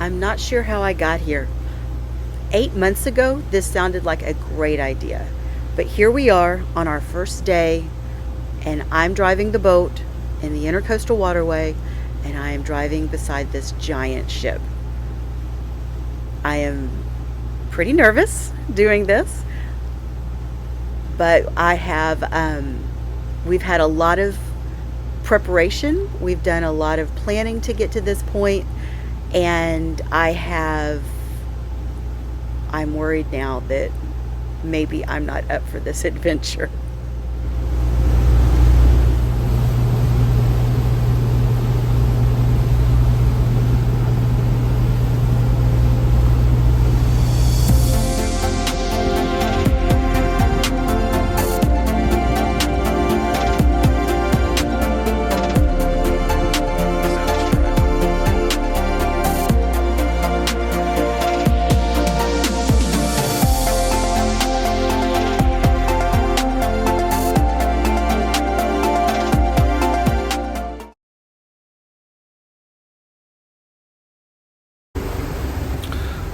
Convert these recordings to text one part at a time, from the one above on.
I'm not sure how I got here. 8 months ago, this sounded like a great idea. But here we are on our first day, and I'm driving the boat in the Intercoastal waterway, and I am driving beside this giant ship. I am pretty nervous doing this, but we've had a lot of preparation. We've done a lot of planning to get to this point, and I'm worried now that maybe I'm not up for this adventure.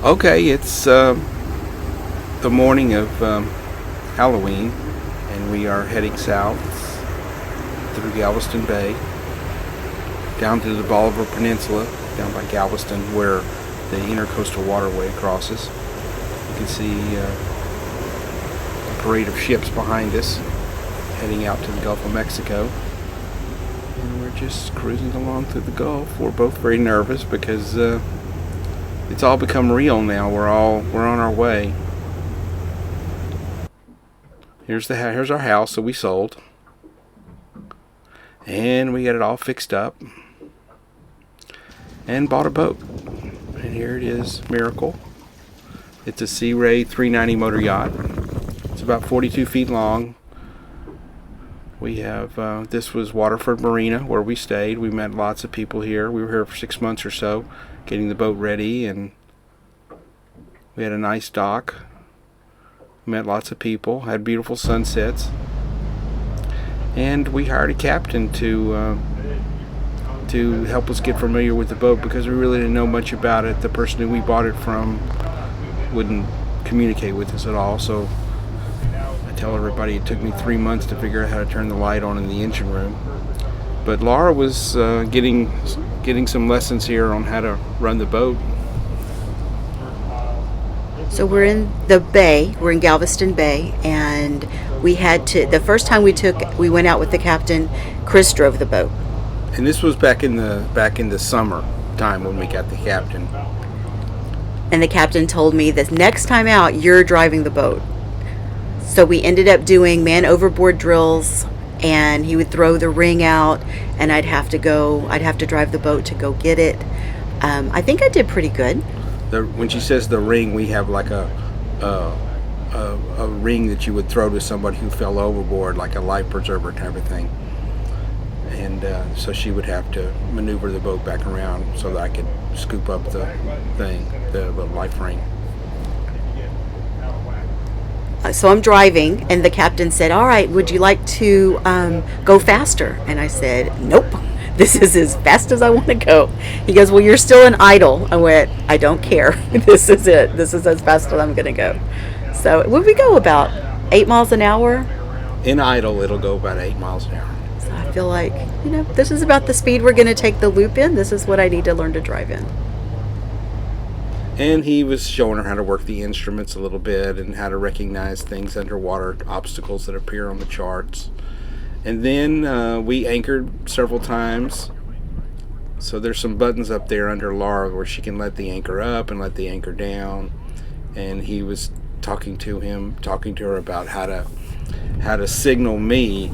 Okay, it's the morning of Halloween, and we are heading south through Galveston Bay, down to the Bolivar Peninsula, down by Galveston, where the Intercoastal waterway crosses. You can see a parade of ships behind us, heading out to the Gulf of Mexico. And we're just cruising along through the Gulf. We're both very nervous because it's all become real now. We're on our way. Here's our house that we sold, and we got it all fixed up and bought a boat. And here it is, Miracle. It's a Sea Ray 390 motor yacht. It's about 42 feet long. We have this was Waterford Marina, where we stayed. We met lots of people here. We were here for 6 months or so, getting the boat ready, and we had a nice dock. Met lots of people, had beautiful sunsets, and we hired a captain to help us get familiar with the boat, because we really didn't know much about it. The person who we bought it from wouldn't communicate with us at all, so I tell everybody it took me 3 months to figure out how to turn the light on in the engine room. But Laura was getting some lessons here on how to run the boat. So we're in the bay, we're in Galveston Bay, and the first time we went out with the captain, Chris drove the boat. And this was back in the summer time when we got the captain. And the captain told me that next time out, you're driving the boat. So we ended up doing man overboard drills, and he would throw the ring out, and I'd have to drive the boat to go get it. I think I did pretty good. When she says the ring, we have like a ring that you would throw to somebody who fell overboard, like a life preserver type of thing. And so she would have to maneuver the boat back around so that I could scoop up the life ring. So I'm driving, and the captain said, "All right, would you like to go faster?" And I said, "Nope. This is as fast as I want to go." He goes, "Well, you're still in idle." I went, "I don't care. This is it. This is as fast as I'm going to go." So would we go about 8 miles an hour? In idle, it'll go about 8 miles an hour. So I feel like, this is about the speed we're going to take the loop in. This is what I need to learn to drive in. And he was showing her how to work the instruments a little bit and how to recognize things underwater, obstacles that appear on the charts. And then we anchored several times. So there's some buttons up there under Laura where she can let the anchor up and let the anchor down. And he was talking to her about how to signal me,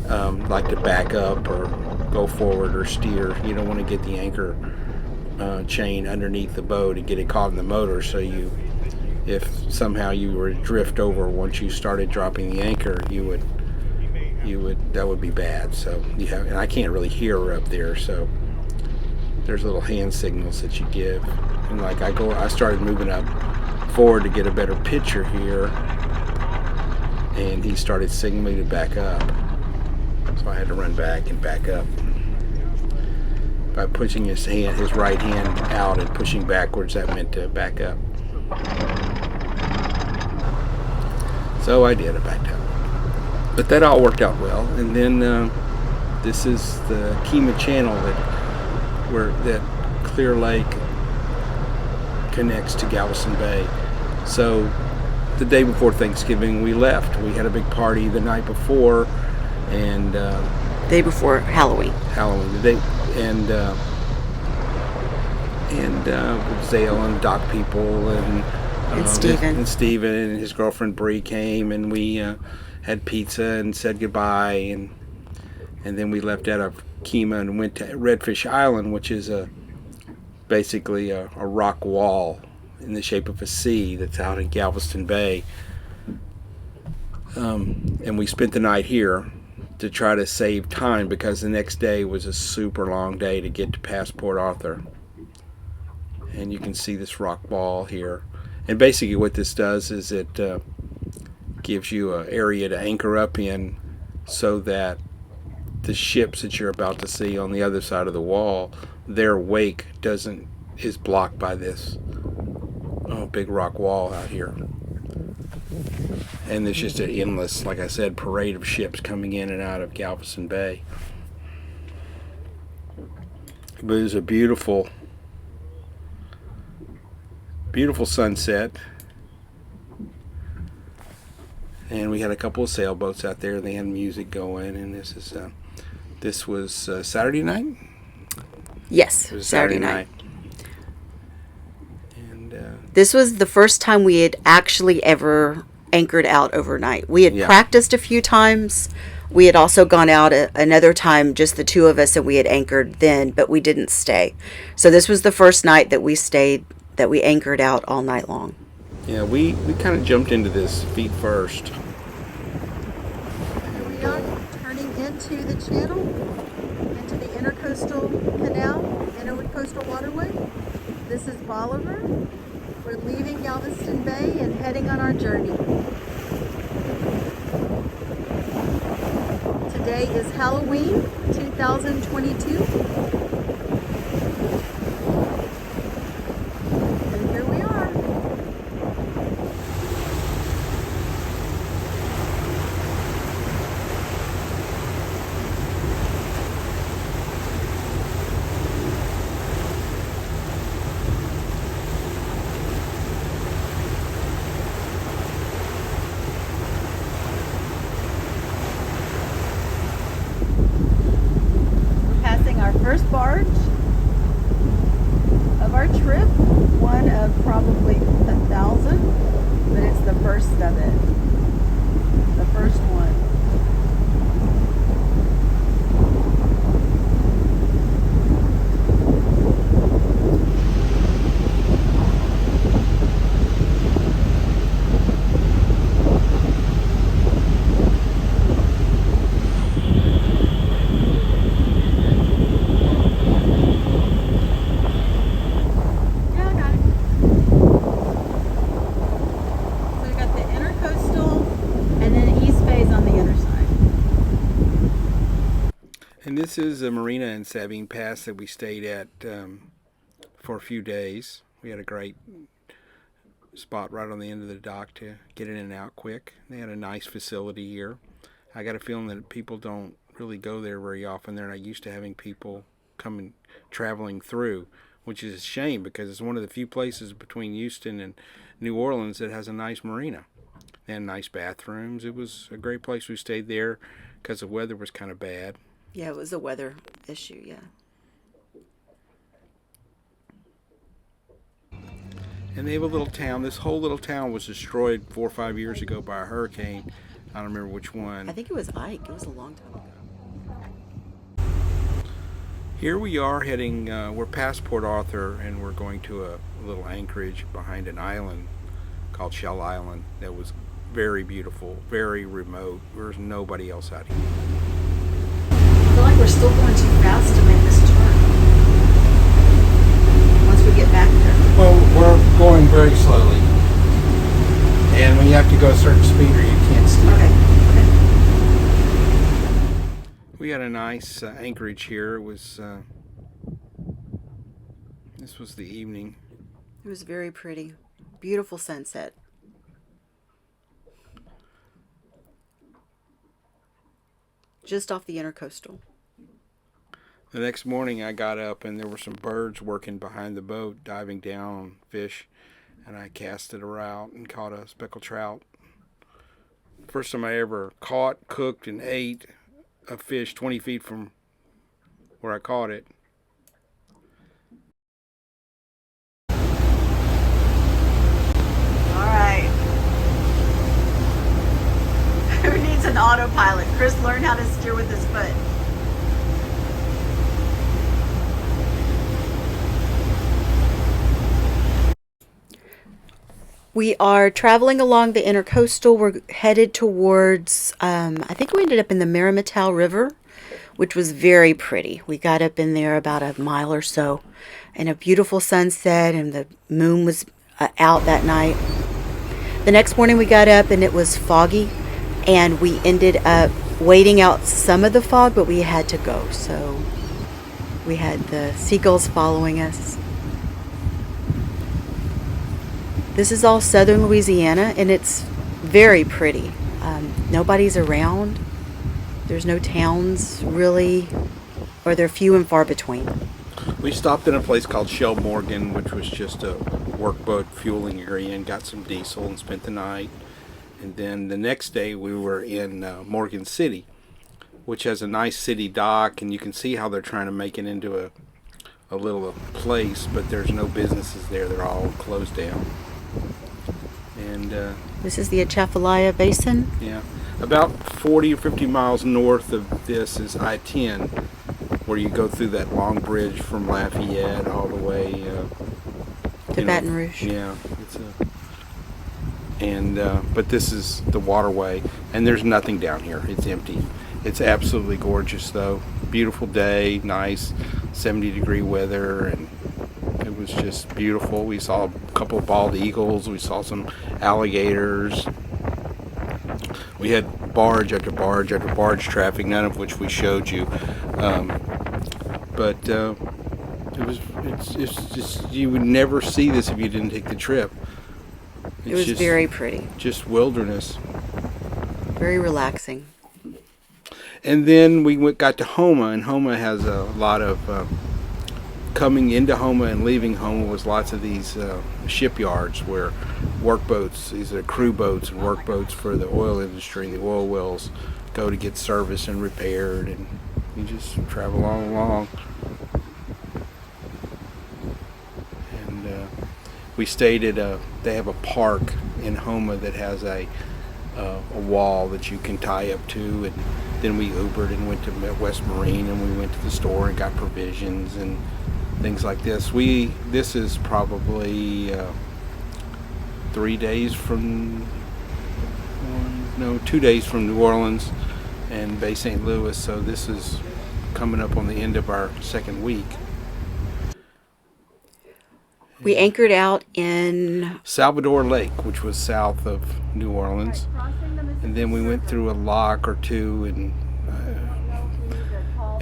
like to back up or go forward or steer. You don't want to get the anchor chain underneath the boat and get it caught in the motor. So if somehow you were to drift over once you started dropping the anchor, that would be bad. So and I can't really hear her up there, so there's little hand signals that you give. And like I started moving up forward to get a better picture here, and he started signaling me to back up, so I had to run back and back up. by pushing his right hand out and pushing backwards. That meant to back up. So I did. I backed up. But that all worked out well. And then this is the Kemah Channel that Clear Lake connects to Galveston Bay. So the day before Thanksgiving, we left. We had a big party the night before, and Day before Halloween. The day, and Zale and Doc people and Steven. and Steven and his girlfriend Bree came, and we had pizza and said goodbye, and then we left out of Kemah and went to Redfish Island, which is basically a rock wall in the shape of a C that's out in Galveston Bay. And we spent the night here to try to save time because the next day was a super long day to get to past Port Arthur. And you can see this rock wall here. And basically what this does is it gives you an area to anchor up in so that the ships that you're about to see on the other side of the wall, their wake is blocked by this big rock wall out here. And there's just an endless, like I said, parade of ships coming in and out of Galveston Bay. But it was a beautiful sunset. And we had a couple of sailboats out there. They had music going, and this was Saturday night? Yes, It was Saturday night. And This was the first time we had actually ever anchored out overnight. We had practiced a few times. We had also gone out another time, just the two of us, and we had anchored then, but we didn't stay. So this was the first night that we anchored out all night long. yeah, we kind of jumped into this feet first. Here we are turning into the channel, into the Intercoastal Canal, Intercoastal Waterway. This is Bolivar. We're leaving Galveston Bay and heading on our journey. Today is Halloween 2022. And here we are. Our first barge of our trip, one of probably 1,000, but it's the first of it, the first one. And this is a marina in Sabine Pass that we stayed at for a few days. We had a great spot right on the end of the dock to get in and out quick. They had a nice facility here. I got a feeling that people don't really go there very often. They're not used to having people coming traveling through, which is a shame because it's one of the few places between Houston and New Orleans that has a nice marina. They had nice bathrooms. It was a great place. We stayed there because the weather was kind of bad. Yeah, it was a weather issue, yeah. And they have a little town. This whole little town was destroyed 4 or 5 years ago by a hurricane. I don't remember which one. I think it was Ike. It was a long time ago. Here we are heading, we're past Port Arthur, and we're going to a little anchorage behind an island called Shell Island that was very beautiful, very remote. There's nobody else out here. I feel like we're still going too fast to make this turn. Once we get back there. Well, we're going very slowly. And when you have to go a certain speed or you can't steer. Okay. We had a nice anchorage here. It was This was the evening. It was very pretty. Beautiful sunset. Just off the Intercoastal. The next morning I got up and there were some birds working behind the boat, diving down on fish, and I cast it around and caught a speckled trout. First time I ever caught, cooked, and ate a fish 20 feet from where I caught it. All right. Who needs an autopilot? Chris learned how to steer with his foot. We are traveling along the Intercoastal. We're headed towards, I think we ended up in the Merrimattau River, which was very pretty. We got up in there about a mile or so, and a beautiful sunset, and the moon was out that night. The next morning we got up and it was foggy, and we ended up waiting out some of the fog, but we had to go. So we had the seagulls following us. This is all southern Louisiana, and it's very pretty. Nobody's around. There's no towns, really, or they're few and far between. We stopped in a place called Shell Morgan, which was just a workboat fueling area, and got some diesel and spent the night. And then the next day we were in Morgan City, which has a nice city dock, and you can see how they're trying to make it into a little place, but there's no businesses there. They're all closed down. And This is the Atchafalaya Basin. yeah, about 40 or 50 miles north of this is I-10, where you go through that long bridge from Lafayette all the way To Baton Rouge. Yeah, but this is the waterway, and there's nothing down here. It's empty. It's absolutely gorgeous, though. Beautiful day, nice 70-degree weather, and it was just beautiful. We saw a couple of bald eagles. We saw some alligators. We had barge after barge after barge traffic, none of which we showed you. It's just, you would never see this if you didn't take the trip. It was very pretty. Just wilderness. Very relaxing. And then we got to Homa, and Homa has a lot of coming into Homa and leaving Homa was lots of these shipyards where workboats, these are crew boats and workboats for the oil industry, the oil wells, go to get serviced and repaired, and you just travel all along. And we stayed at they have a park in Homa that has a wall that you can tie up to, and then we Ubered and went to West Marine, and we went to the store and got provisions and things like this. This is probably 2 days from New Orleans and Bay St. Louis, so this is coming up on the end of our second week. We anchored out in Salvador Lake, which was south of New Orleans, and then we went through a lock or two and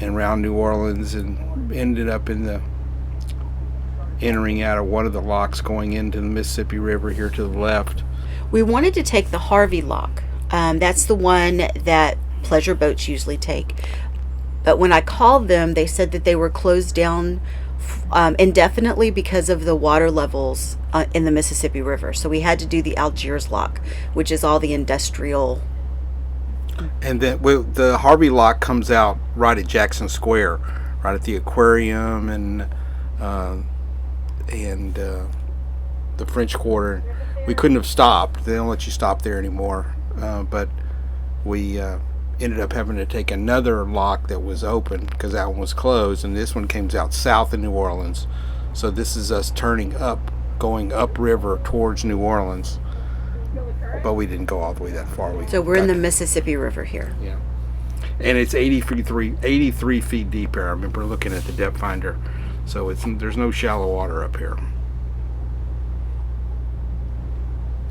around New Orleans, and ended up entering out of one of the locks going into the Mississippi River here to the left. We wanted to take the Harvey Lock. That's the one that pleasure boats usually take. But when I called them, they said that they were closed down indefinitely because of the water levels in the Mississippi River. So we had to do the Algiers Lock, which is all the industrial. And then the Harvey Lock comes out right at Jackson Square, right at the aquarium and the French Quarter. We couldn't have stopped. They don't let you stop there anymore. But we ended up having to take another lock that was open because that one was closed, and this one came out south of New Orleans. So this is us turning up, going upriver towards New Orleans. But we didn't go all the way that far. So we're in the Mississippi River here. Yeah. And it's 83 feet deep here. I remember looking at the depth finder. So there's no shallow water up here.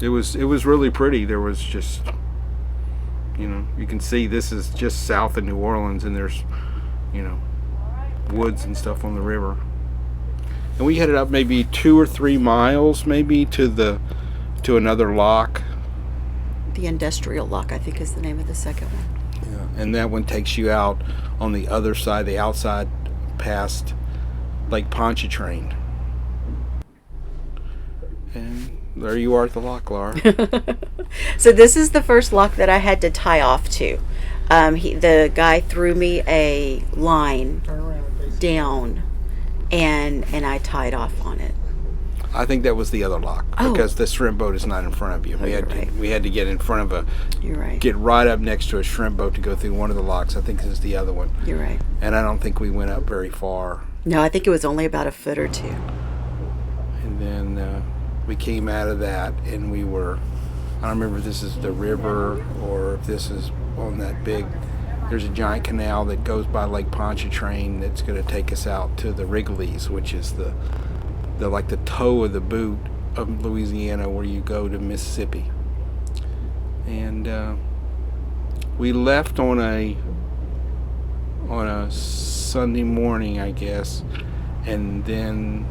It was really pretty. There was just, you can see this is just south of New Orleans, and there's, woods and stuff on the river. and we headed up maybe 2 or 3 miles, maybe to another lock. The Industrial Lock, I think, is the name of the second one. Yeah. And that one takes you out on the other side, the outside, past Lake Pontchartrain. And there you are at the lock, Laura. So this is the first lock that I had to tie off to. The guy threw me a line down, and I tied off on it. I think that was the other lock, Oh. because the shrimp boat is not in front of you. Oh, you're right. We had to get in front of You're right. get right up next to a shrimp boat to go through one of the locks. I think this is the other one. You're right. And I don't think we went up very far. No, I think it was only about a foot or two. And then we came out of that, and we were, I don't remember if this is the river or if this is on that big, there's a giant canal that goes by Lake Pontchartrain that's going to take us out to the Wrigley's, which is the like the toe of the boot of Louisiana, where you go to Mississippi. And we left on a Sunday morning, I guess, and then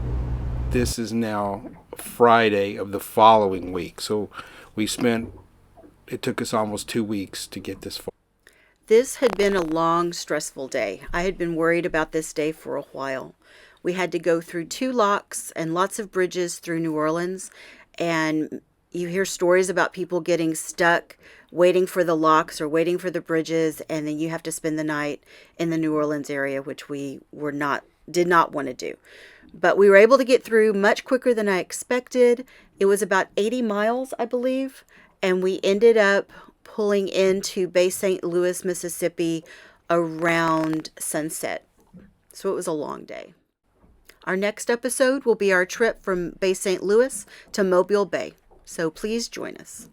this is now Friday of the following week. So it took us almost 2 weeks to get this far. This had been a long, stressful day. I had been worried about this day for a while. We had to go through 2 locks and lots of bridges through New Orleans, and you hear stories about people getting stuck waiting for the locks or waiting for the bridges, and then you have to spend the night in the New Orleans area, which we did not want to do. But we were able to get through much quicker than I expected. It was about 80 miles, I believe, and we ended up pulling into Bay St. Louis, Mississippi around sunset. So it was a long day. Our next episode will be our trip from Bay St. Louis to Mobile Bay. So please join us.